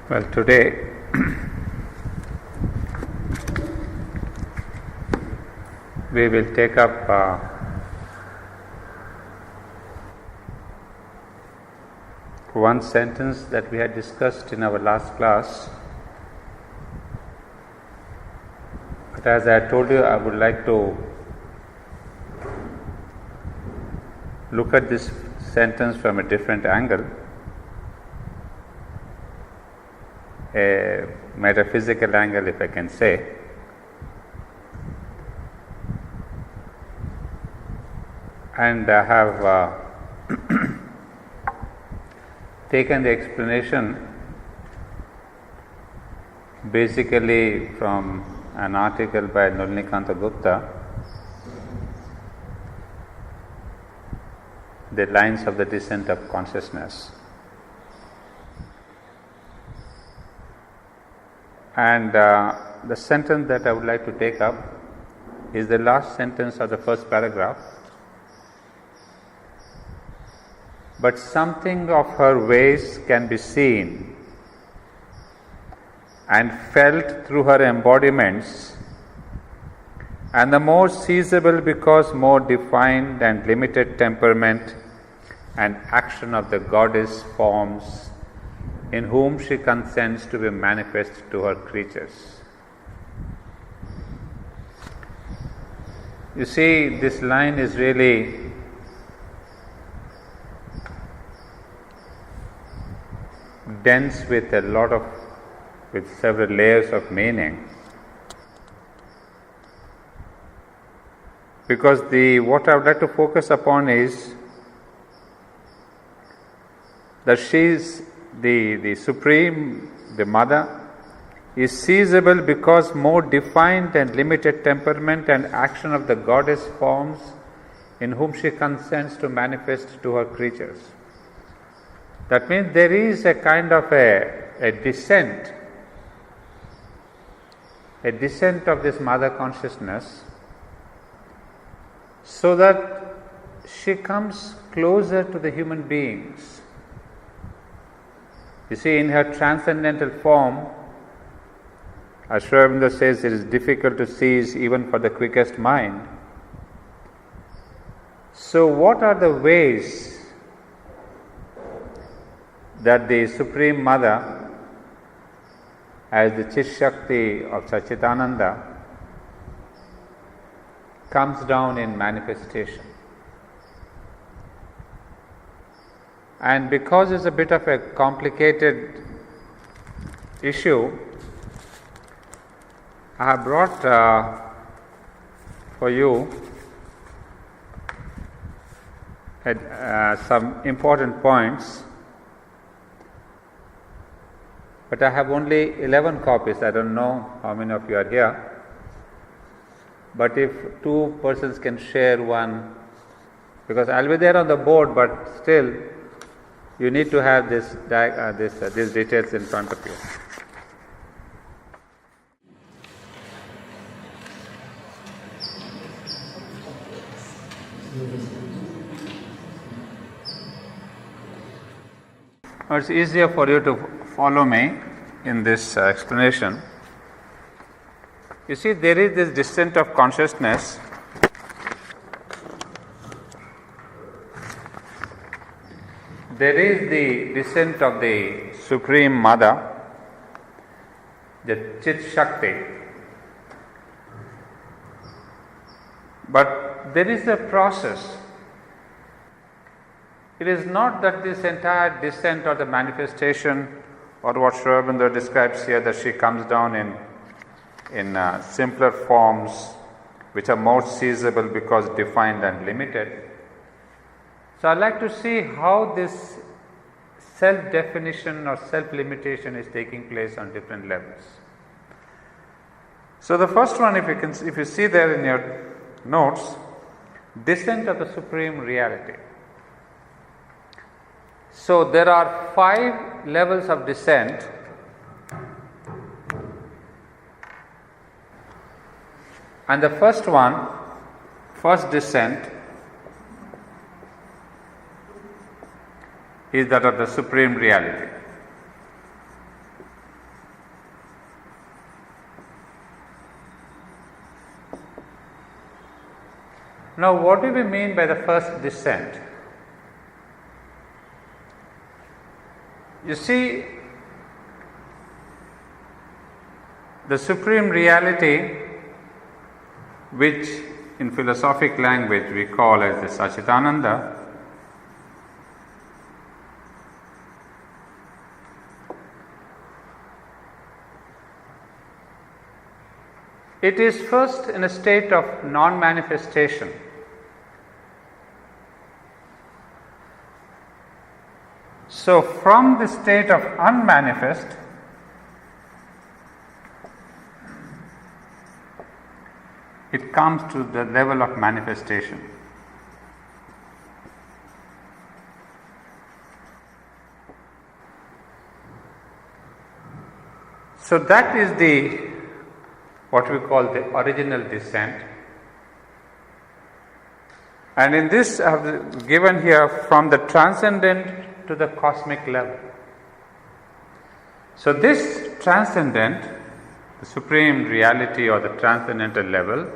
Well, today we will take up one sentence that we had discussed in our last class. But as I told you, I would like to look at this sentence from a different angle, a metaphysical angle, if I can say. And I have taken the explanation basically from an article by Nulnikanta Gupta, The Lines of the Descent of Consciousness. And the sentence that I would like to take up is the last sentence of the first paragraph. But something of her ways can be seen and felt through her embodiments, and the more seizable because more defined and limited temperament and action of the goddess forms in whom she consents to be manifest to her creatures. You see, this line is really dense with several layers of meaning, because what I would like to focus upon is that she is the Supreme, the Mother, is seizable because more defined and limited temperament and action of the goddess forms in whom she consents to manifest to her creatures. That means there is a kind of a descent of this Mother consciousness, so that she comes closer to the human beings. You see, in her transcendental form, as Sri Aurobindo says, it is difficult to seize even for the quickest mind. So what are the ways that the Supreme Mother, as the Chit Shakti of Satchitananda, comes down in manifestation? And because it's a bit of a complicated issue, I have brought for you some important points. But I have only 11 copies. I don't know how many of you are here. But if two persons can share one, because I'll be there on the board, but still you need to have these details in front of you. Now it's easier for you to follow me in this explanation. You see, there is this descent of consciousness. There is the descent of the Supreme Mother, the Chit Shakti. But there is a process. It is not that this entire descent or the manifestation, or what Sri Aurobindo describes here, that she comes down in simpler forms which are more seizable because defined and limited. So I'd like to see how this self-definition or self-limitation is taking place on different levels. So the first one, if you see there in your notes, descent of the Supreme Reality. So there are 5 levels of descent. And the first descent is that of the Supreme Reality. Now, what do we mean by the first descent? You see, the supreme reality, which in philosophic language we call as the Satchitananda, it is first in a state of non-manifestation. So, from the state of unmanifest, it comes to the level of manifestation. So, that is the what we call the original descent. And in this I have given here from the transcendent to the cosmic level. So this transcendent, the supreme reality or the transcendental level,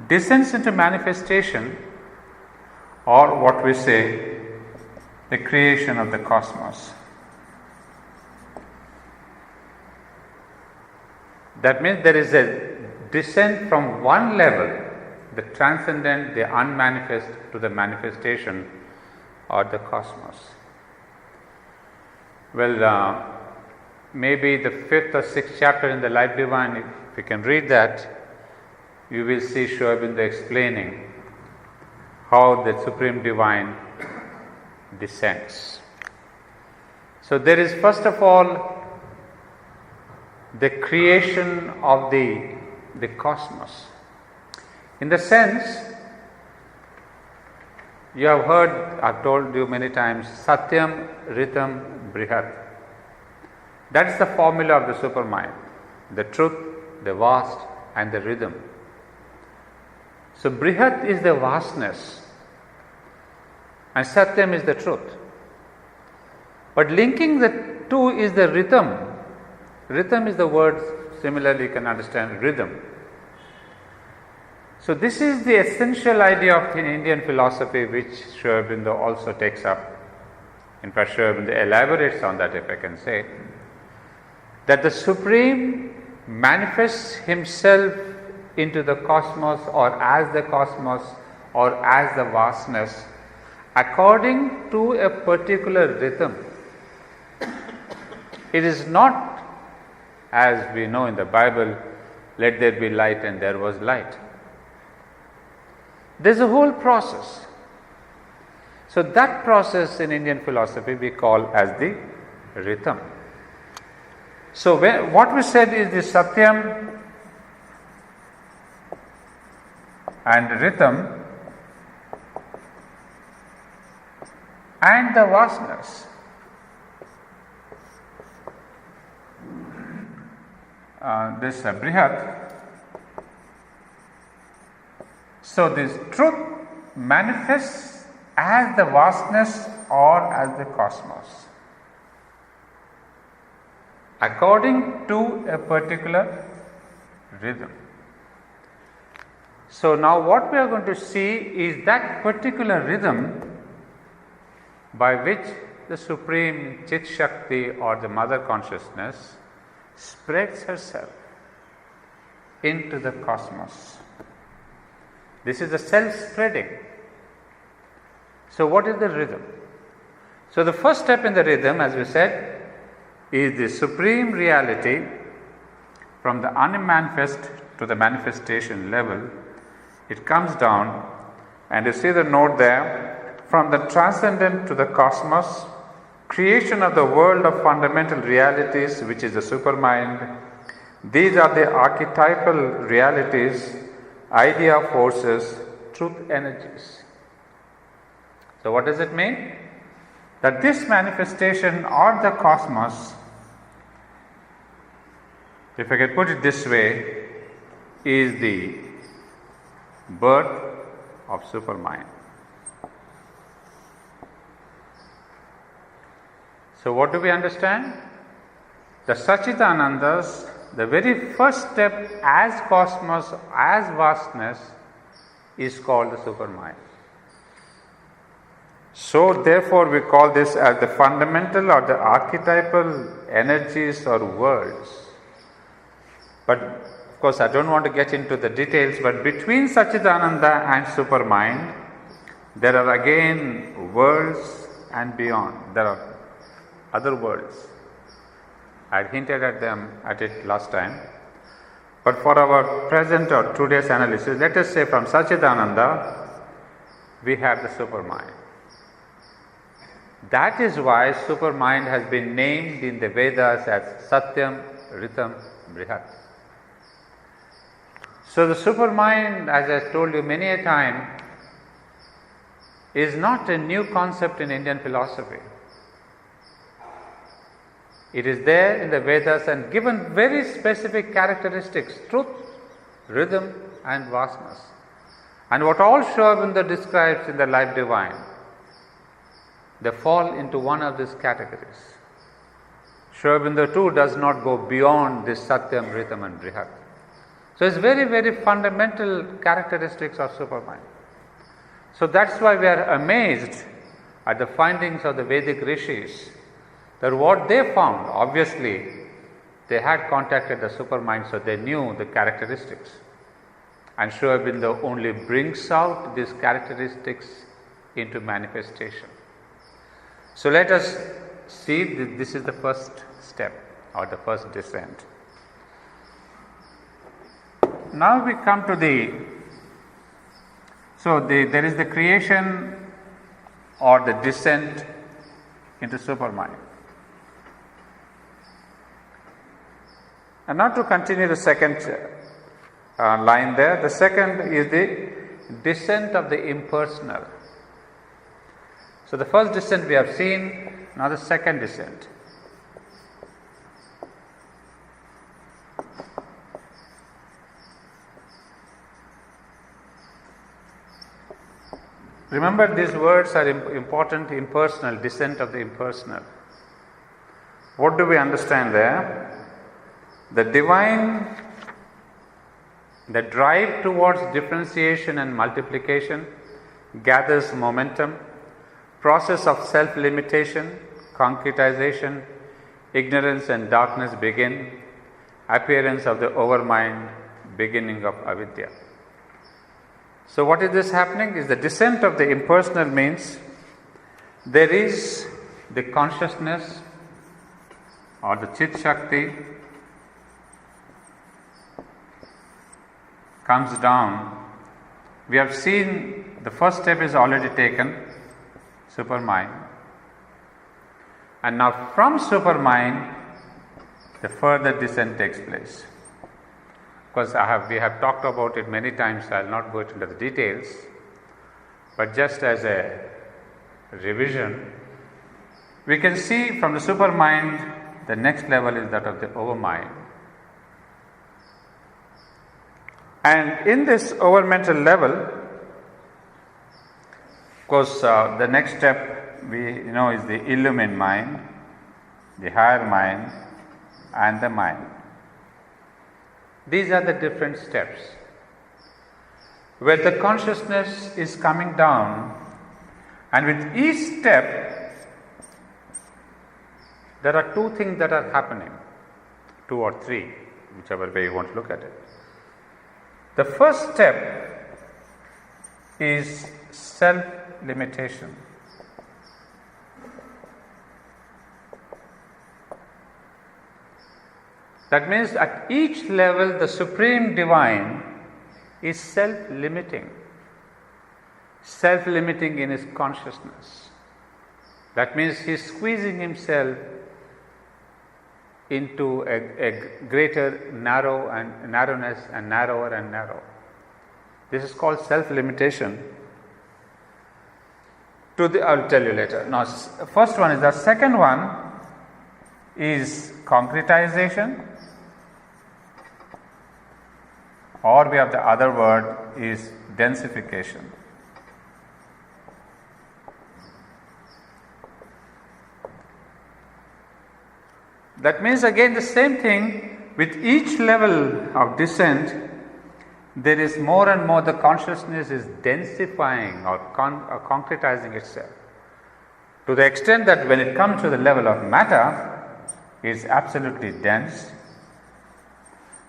descends into manifestation, or what we say, the creation of the cosmos. That means there is a descent from one level, the transcendent, the unmanifest, to the manifestation or the cosmos. Well, maybe the 5th or 6th chapter in the Life Divine, if you can read that, you will see Sri Aurobindo explaining how the Supreme Divine descends. So there is first of all the creation of the cosmos. In the sense, you have heard, I've told you many times, Satyam, Ritam, Brihat. That's the formula of the supermind. The truth, the vast, and the rhythm. So Brihat is the vastness, and Satyam is the truth. But linking the two is the rhythm. Rhythm is the word, similarly you can understand rhythm. So this is the essential idea of Indian philosophy, which Sri Aurobindo also takes up. In fact, Sri Aurobindo elaborates on that, if I can say, that the Supreme manifests himself into the cosmos, or as the cosmos, or as the vastness, according to a particular rhythm. It is not, as we know in the Bible, let there be light and there was light. There is a whole process. So that process in Indian philosophy we call as the rhythm. So what we said is the Satyam and rhythm and the vastness. This Brihat. So this truth manifests as the vastness or as the cosmos, according to a particular rhythm. So now what we are going to see is that particular rhythm by which the Supreme Chit Shakti or the Mother Consciousness spreads herself into the cosmos. This is the self-spreading. So what is the rhythm? So the first step in the rhythm, as we said, is the supreme reality from the unmanifest to the manifestation level. It comes down, and you see the note there, from the transcendent to the cosmos, creation of the world of fundamental realities, which is the supermind. These are the archetypal realities, idea forces, truth energies. So what does it mean? That this manifestation or the cosmos, if I can put it this way, is the birth of supermind. So what do we understand? The Satchitanandas, the very first step as cosmos, as vastness, is called the supermind. So therefore we call this as the fundamental or the archetypal energies or worlds. But of course I don't want to get into the details, but between Satchidananda and supermind there are again worlds and beyond. There are other worlds. I had hinted at it last time. But for our present or today's analysis, let us say from Satchidananda we have the supermind. That is why supermind has been named in the Vedas as Satyam, Ritam, Brihat. So the supermind, as I told you many a time, is not a new concept in Indian philosophy. It is there in the Vedas and given very specific characteristics: truth, rhythm and vastness. And what all Sri Aurobindo describes in the Life Divine, they fall into one of these categories. Sri Aurobindo too does not go beyond this Satyam, Ritam and Brihat. So it's very, very fundamental characteristics of supermind. So that's why we are amazed at the findings of the Vedic rishis, that what they found, obviously they had contacted the supermind, so they knew the characteristics. And Sri Aurobindo only brings out these characteristics into manifestation. So let us see, this is the first step or the first descent. Now we come to there is the creation or the descent into supermind. And now to continue the second line there, the second is the descent of the impersonal. So the first descent we have seen, now the second descent. Remember, these words are important: impersonal, descent of the impersonal. What do we understand there? The divine, the drive towards differentiation and multiplication gathers momentum. Process of self-limitation, concretization, ignorance and darkness begin. Appearance of the overmind, beginning of avidya. So what is this happening? Is the descent of the impersonal means there is the consciousness or the Chit Shakti comes down. We have seen the first step is already taken, supermind. And now from supermind the further descent takes place. Because we have talked about it many times, so I will not go into the details, but just as a revision, we can see from the supermind the next level is that of the overmind. And in this overmental level, of course, the next step we know is the illumined mind, the higher mind, and the mind. These are the different steps where the consciousness is coming down, and with each step there are two things that are happening, two or three, whichever way you want to look at it. The first step is self-limitation. That means at each level the Supreme Divine is self-limiting in his consciousness. That means he is squeezing himself into a greater narrowness and narrower and narrow. This is called self-limitation. I'll tell you later. Now, first one is the second one is concretization, or we have the other word is densification. That means again the same thing, with each level of descent there is more and more the consciousness is densifying or concretizing itself, to the extent that when it comes to the level of matter, it is absolutely dense,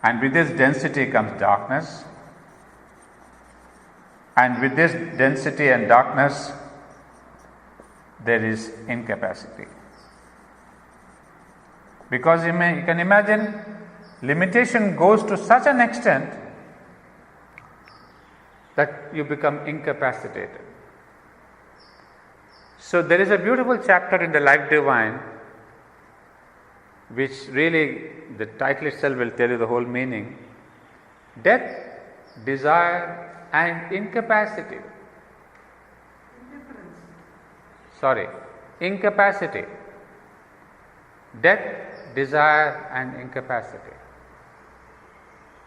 and with this density comes darkness, and with this density and darkness there is incapacity. Because you can imagine, limitation goes to such an extent that you become incapacitated. So there is a beautiful chapter in the Life Divine, which really, the title itself will tell you the whole meaning. Death, desire and incapacity. Incapacity. Death, desire and incapacity.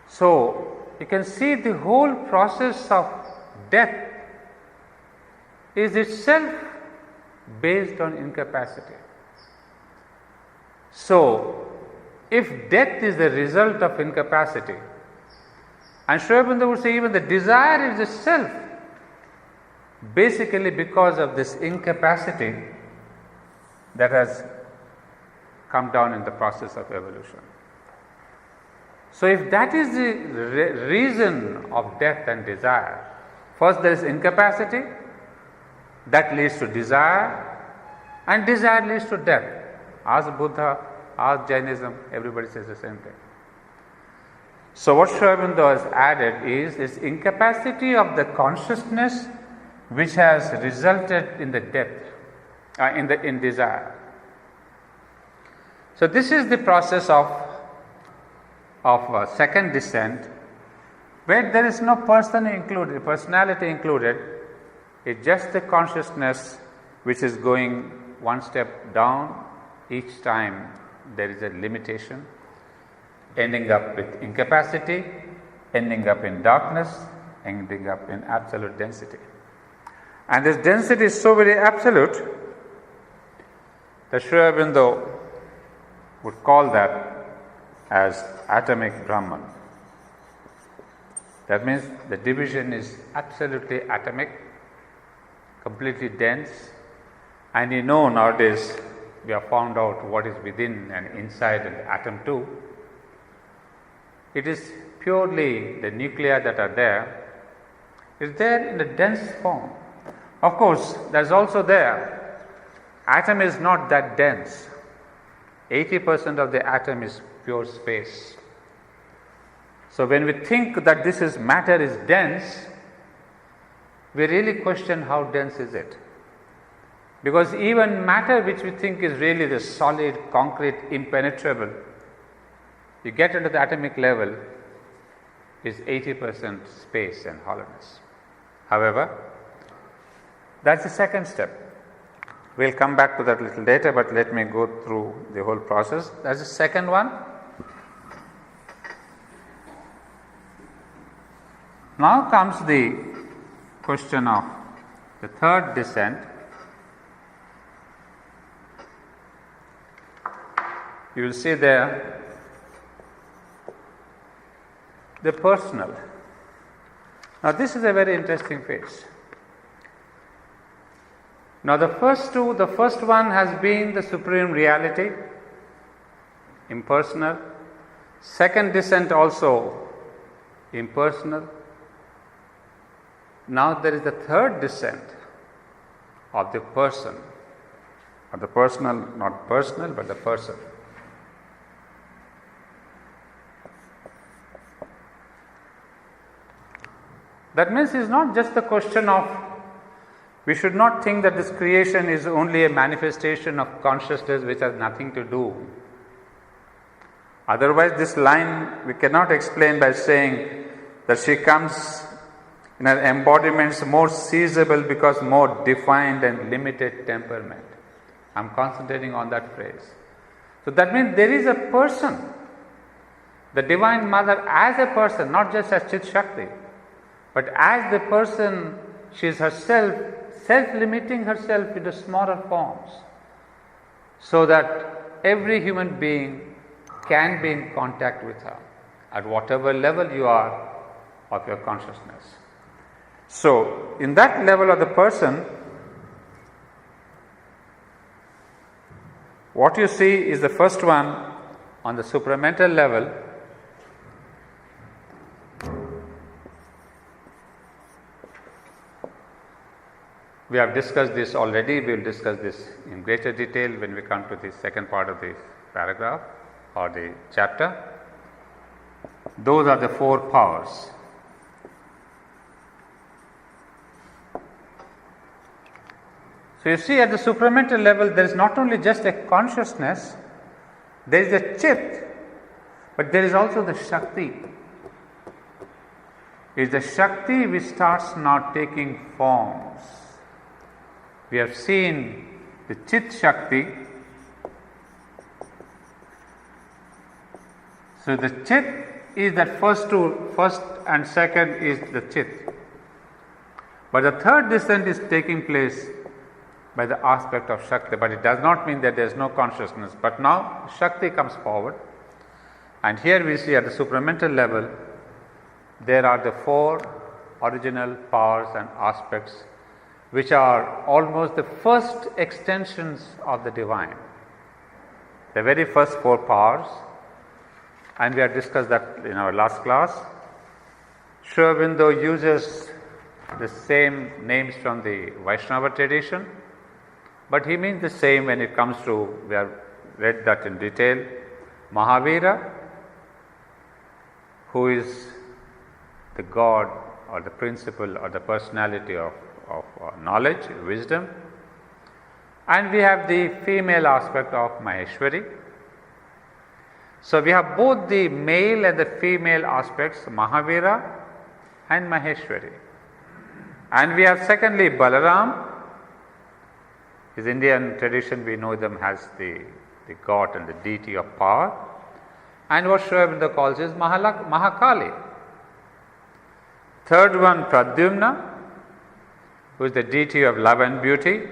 So, you can see the whole process of death is itself based on incapacity. So, if death is the result of incapacity, and Sri Aurobindo would say even the desire is itself basically because of this incapacity that has come down in the process of evolution. So, if that is the reason of death and desire, first there is incapacity, that leads to desire, and desire leads to death. Ask Buddha, ask Jainism, everybody says the same thing. So, what Sri Aurobindo has added is this incapacity of the consciousness which has resulted in the death, in desire. So, this is the process of second descent, where there is no personality included. It's just the consciousness which is going one step down. Each time there is a limitation, ending up with incapacity, ending up in darkness, ending up in absolute density. And this density is so very absolute that Sri Aurobindo would call that as atomic Brahman. That means the division is absolutely atomic, completely dense, and you know nowadays we have found out what is within and inside an atom too. It is purely the nuclei that are there. It's there in a dense form. Of course, there's also there. Atom is not that dense. 80% of the atom is pure space. So when we think that this is matter is dense, we really question how dense is it. Because even matter which we think is really the solid, concrete, impenetrable, you get into the atomic level, is 80% space and hollowness. However, that's the second step. We'll come back to that a little later, but let me go through the whole process. That's the second one. Now comes the question of the third descent. You will see there the personal. Now this is a very interesting phase. Now the first one has been the supreme reality, impersonal. Second descent also impersonal. Now there is the third descent of the person, of the personal, not personal, but the person. That means it's not just the question of, we should not think that this creation is only a manifestation of consciousness which has nothing to do. Otherwise, this line we cannot explain by saying that she comes in her embodiments more seizable because more defined and limited temperament. I am concentrating on that phrase. So that means there is a person, the Divine Mother as a person, not just as Chit Shakti, but as the person, she is herself, self-limiting herself into smaller forms, so that every human being can be in contact with her. At whatever level you are, of your consciousness. So, in that level of the person, what you see is the first one on the supramental level. We have discussed this already. We will discuss this in greater detail when we come to the second part of the paragraph or the chapter. Those are the four powers. So you see, at the supramental level, there is not only just a consciousness, there is a chit, but there is also the Shakti. It is the Shakti which starts now taking forms. We have seen the Chit Shakti. So the Chit is that first and second is the Chit. But the third descent is taking place by the aspect of Shakti, but it does not mean that there is no consciousness. But now Shakti comes forward, and here we see at the supramental level there are the four original powers and aspects which are almost the first extensions of the divine. The very first four powers, and we have discussed that in our last class. Sri Aurobindo uses the same names from the Vaishnava tradition, but he means the same when it comes to, we have read that in detail, Mahavira, who is the God or the principle or the personality of knowledge, wisdom, and we have the female aspect of Maheshwari. So we have both the male and the female aspects, Mahavira and Maheshwari. And we have secondly Balaram. His Indian tradition, we know them as the god and the deity of power. And what Sri Aurobindo calls is Mahakali. Third one, Pradyumna, who is the deity of love and beauty.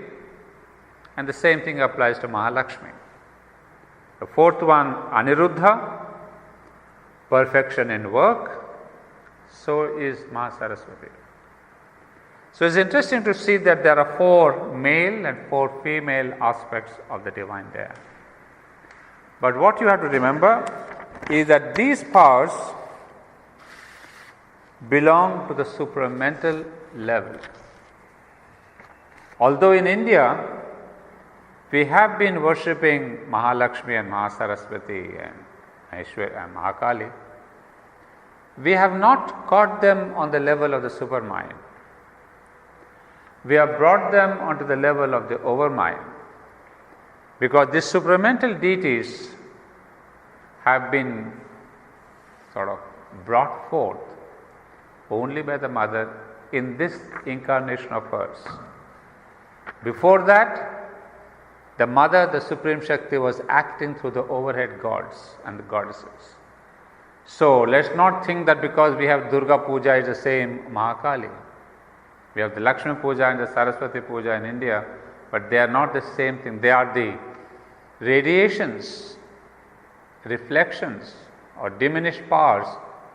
And the same thing applies to Mahalakshmi. The fourth one, Aniruddha, perfection in work. So is Mahasaraswati. So it's interesting to see that there are four male and four female aspects of the divine there. But what you have to remember is that these powers belong to the supramental level. Although in India we have been worshipping Mahalakshmi and Mahasaraswati and Maheshwari and Mahakali, we have not caught them on the level of the supermind. We have brought them onto the level of the overmind, because these supramental deities have been sort of brought forth only by the mother in this incarnation of hers. Before that, the mother, the Supreme Shakti, was acting through the overhead gods and the goddesses. So let's not think that because we have Durga Puja is the same Mahakali. We have the Lakshmi Puja and the Saraswati Puja in India, but they are not the same thing. They are the radiations, reflections, or diminished powers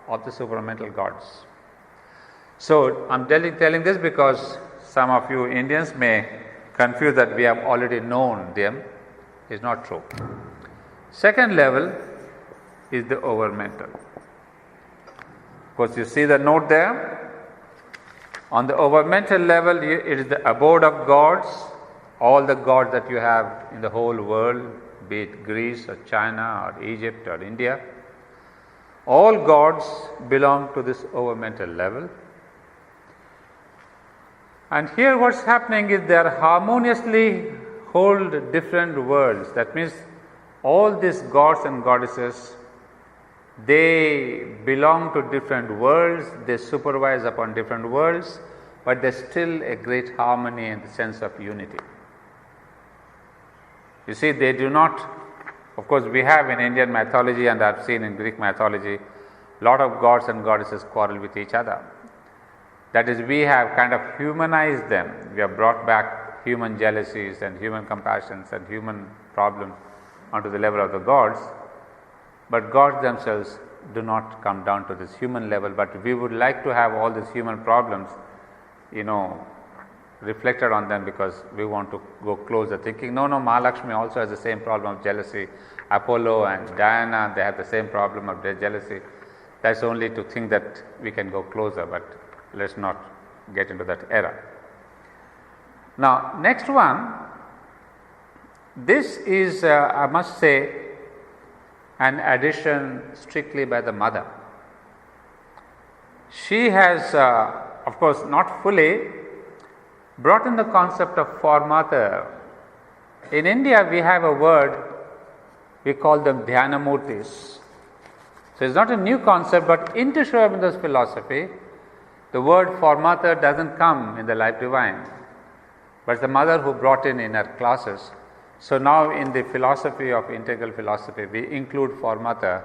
of the supramental gods. So I'm telling this because some of you Indians may confuse that we have already known them. It's not true. Second level is the overmental. Of course, you see the note there. On the overmental level, it is the abode of gods, all the gods that you have in the whole world, be it Greece or China or Egypt or India. All gods belong to this overmental level. And here what's happening is they are harmoniously hold different worlds. That means all these gods and goddesses, they belong to different worlds, they supervise upon different worlds, but there's still a great harmony and the sense of unity. You see, they do not, of course we have in Indian mythology and I've seen in Greek mythology, a lot of gods and goddesses quarrel with each other. That is, we have kind of humanized them. We have brought back human jealousies and human compassions and human problems onto the level of the gods. But gods themselves do not come down to this human level, but we would like to have all these human problems, reflected on them, because we want to go closer, thinking, no, Mahalakshmi also has the same problem of jealousy. Apollo and Diana, they have the same problem of their jealousy. That's only to think that we can go closer, but let's not get into that era. Now, next one, this is, I must say, an addition strictly by the mother. She has, of course, not fully brought in the concept of formater. In India, we have a word, we call them Dhyanamurtis. So it's not a new concept, but into Sri Aurobindo's philosophy, the word formater doesn't come in the Life Divine, but it's the mother who brought in her classes. So now in the philosophy of integral philosophy, we include formater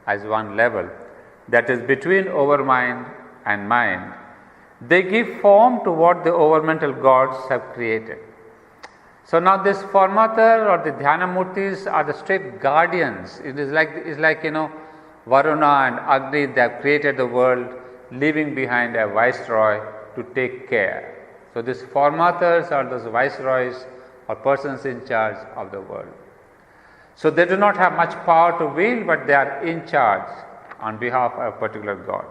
as one level, that is between overmind and mind. They give form to what the overmental gods have created. So now this formater or the Dhyanamurtis are the straight guardians. It is like Varuna and Agni, they have created the world, leaving behind a viceroy to take care. So these formaters are those viceroys or persons in charge of the world. So they do not have much power to wield, but they are in charge on behalf of a particular god.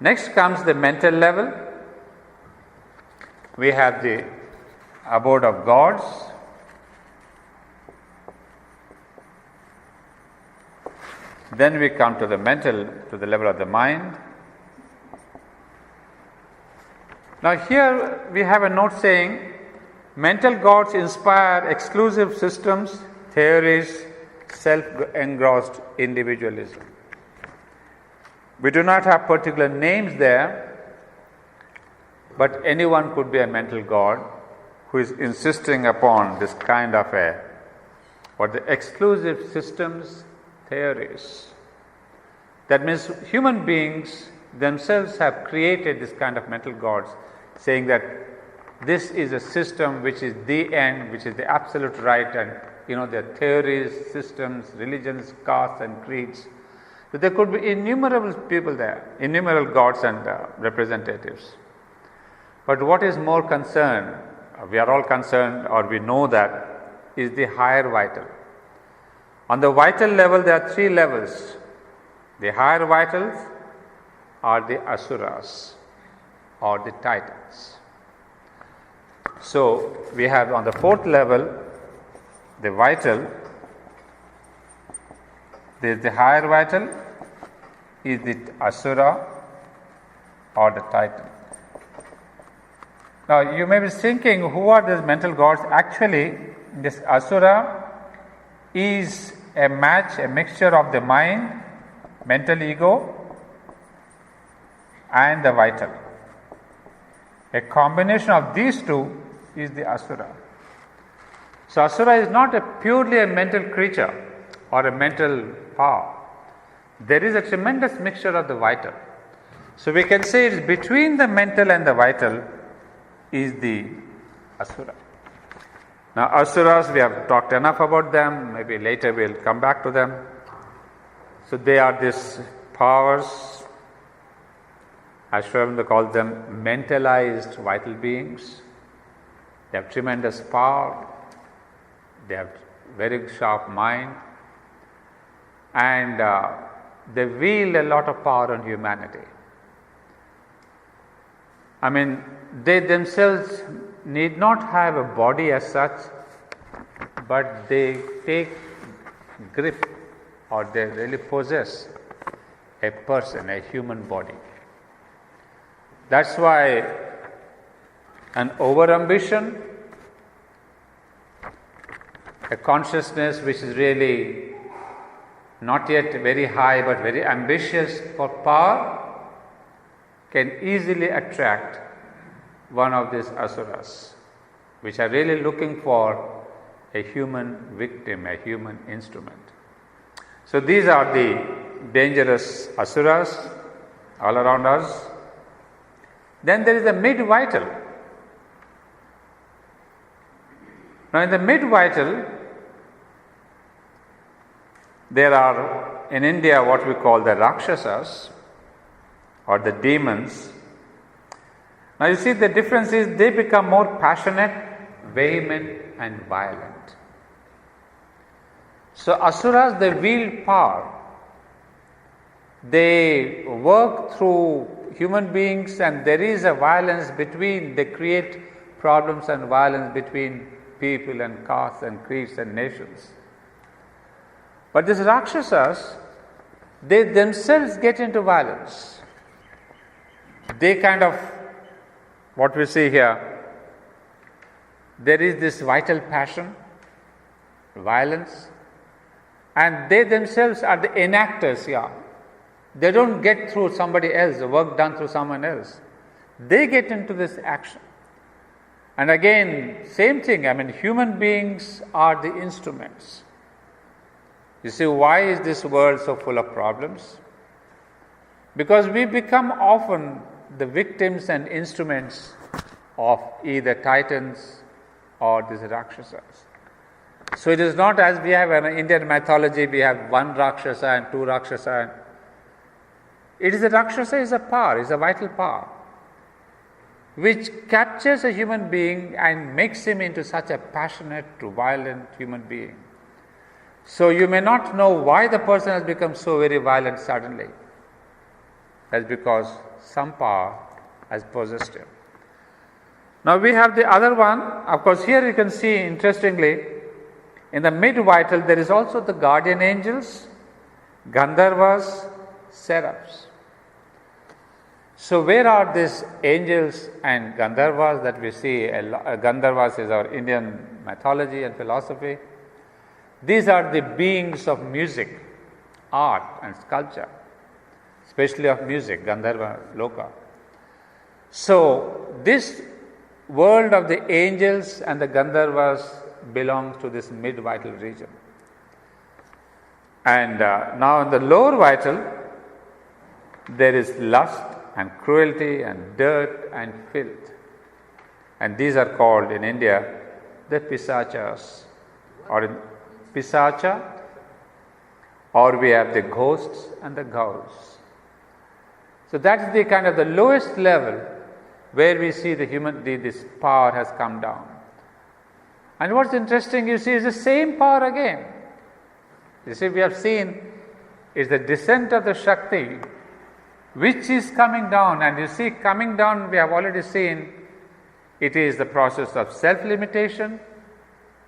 Next comes the mental level. We have the abode of gods. Then we come to the mental, to the level of the mind. Now here we have a note saying, mental gods inspire exclusive systems, theories, self-engrossed individualism. We do not have particular names there, but anyone could be a mental god who is insisting upon this kind of the exclusive systems, theories. That means human beings themselves have created this kind of mental gods, saying that this is a system which is the end, which is the absolute right, and there are theories, systems, religions, castes and creeds. So there could be innumerable people there, innumerable gods and representatives. But what is more concerned, we are all concerned, or we know that, is the higher vital. On the vital level, there are three levels. The higher vitals are the asuras or the titans. So we have on the fourth level the vital. There is the higher vital, is the asura or the titan. Now you may be thinking, who are these mental gods? Actually, this asura is a mixture of the mind, mental ego and the vital. A combination of these two is the asura. So asura is not purely a mental creature or a mental power. There is a tremendous mixture of the vital. So we can say it's between the mental and the vital is the asura. Now asuras, we have talked enough about them, maybe later we'll come back to them. So they are these powers, as Sri Aurobindo called them, mentalized vital beings. They have tremendous power, they have very sharp mind, and they wield a lot of power on humanity. I mean, they themselves need not have a body as such, but they take grip, or they really possess a person, a human body. That's why an over-ambition, a consciousness which is really not yet very high but very ambitious for power, can easily attract one of these asuras, which are really looking for a human victim, a human instrument. So these are the dangerous asuras all around us. Then there is the mid-vital. Now in the mid-vital, there are in India what we call the Rakshasas or the demons. Now you see, the difference is they become more passionate, vehement and violent. So Asuras, they wield power. They work through human beings, and there is a violence between, they create problems and violence between people and castes and creeds and nations. But these Rakshasas, they themselves get into violence. They kind of, what we see here, there is this vital passion, violence, and they themselves are the enactors here. They don't get through somebody else, the work done through someone else. They get into this action. And again, same thing, human beings are the instruments. You see, why is this world so full of problems? Because we become often the victims and instruments of either titans or these Rakshasas. So it is not as we have in Indian mythology, we have one Rakshasa and two Rakshasa. It is a Rakshasa is a power, is a vital power, which captures a human being and makes him into such a passionate, violent human being. So you may not know why the person has become so very violent suddenly. That's because some power has possessed him. Now we have the other one. Of course, here you can see, interestingly, in the mid-vital there is also the guardian angels, Gandharvas, seraphs. So where are these angels and Gandharvas that we see? Gandharvas is our Indian mythology and philosophy. These are the beings of music, art and sculpture, especially of music, Gandharva Loka. So this world of the angels and the Gandharvas belongs to this mid-vital region. And now in the lower vital, there is lust and cruelty and dirt and filth. And these are called in India the Pisachas, or in Pisacha, or we have the ghosts and the ghouls. So that's the kind of the lowest level where we see this power has come down. And what's interesting, you see, is the same power again. You see, we have seen is the descent of the Shakti, which is coming down. And you see, coming down, we have already seen, it is the process of self-limitation,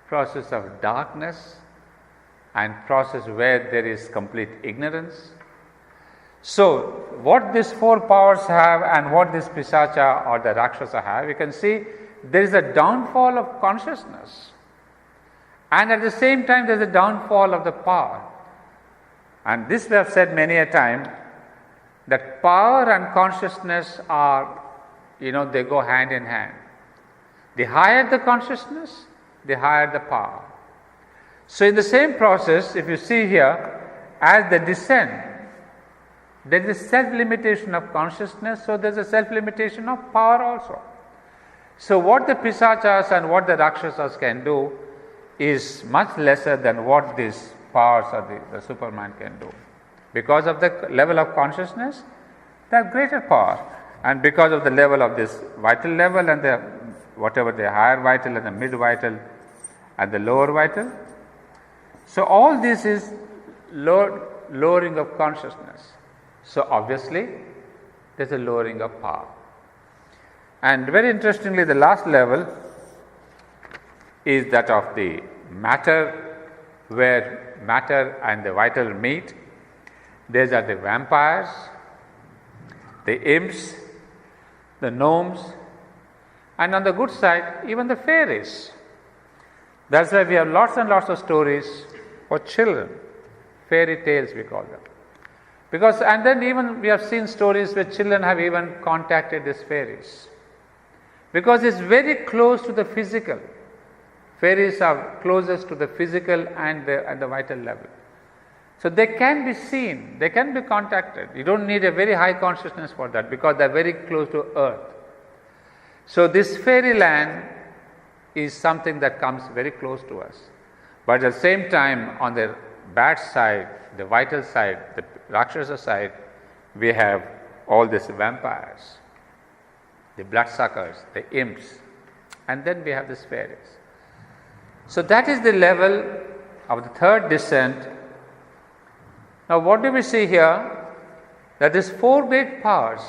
process of darkness, and process where there is complete ignorance. So, what these four powers have and what this Pisacha or the Rakshasa have, you can see there is a downfall of consciousness. And at the same time, there is a downfall of the power. And this we have said many a time, that power and consciousness are, they go hand in hand. The higher the consciousness, the higher the power. So in the same process, if you see here, as they descend, there is a self-limitation of consciousness, so there is a self-limitation of power also. So what the Pisachas and what the Rakshasas can do is much lesser than what these powers or the Superman can do. Because of the level of consciousness, they have greater power. And because of the level of this vital level and the whatever the higher vital and the mid vital and the lower vital. So all this is lowering of consciousness. So obviously there is a lowering of power. And very interestingly, the last level is that of the matter, where matter and the vital meet. These are the vampires, the imps, the gnomes, and on the good side, even the fairies. That's why we have lots and lots of stories for children, fairy tales we call them. Because, and then even we have seen stories where children have even contacted these fairies. Because it's very close to the physical. Fairies are closest to the physical and the vital level. So they can be seen, they can be contacted. You don't need a very high consciousness for that because they are very close to earth. So this fairyland is something that comes very close to us. But at the same time, on the bad side, the vital side, the Rakshasa side, we have all these vampires, the bloodsuckers, the imps, and then we have the fairies. So that is the level of the third descent. Now what do we see here? That these four great powers,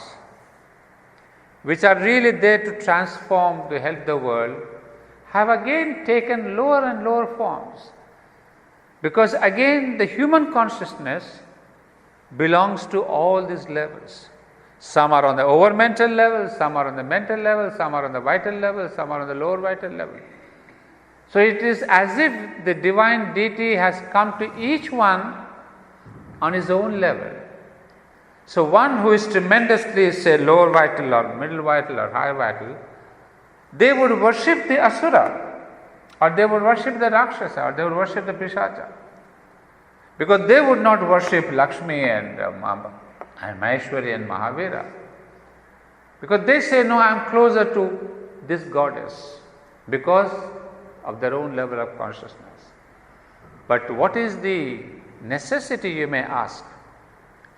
which are really there to transform, to help the world, have again taken lower and lower forms. Because again the human consciousness belongs to all these levels. Some are on the over mental level, some are on the mental level, some are on the vital level, some are on the lower vital level. So it is as if the divine deity has come to each one on his own level. So one who is tremendously, say, lower vital or middle vital or higher vital, they would worship the Asura, or they would worship the Rakshasa, or they would worship the Pishacha. Because they would not worship Lakshmi and Maheshwari and Mahavira. Because they say, no, I am closer to this goddess, because of their own level of consciousness. But what is the necessity, you may ask,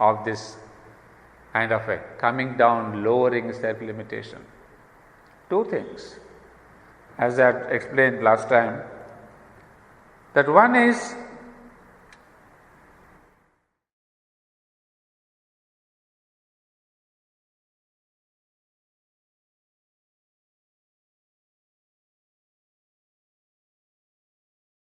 of this kind of a coming down, lowering self-limitation? Two things, as I explained last time, that one is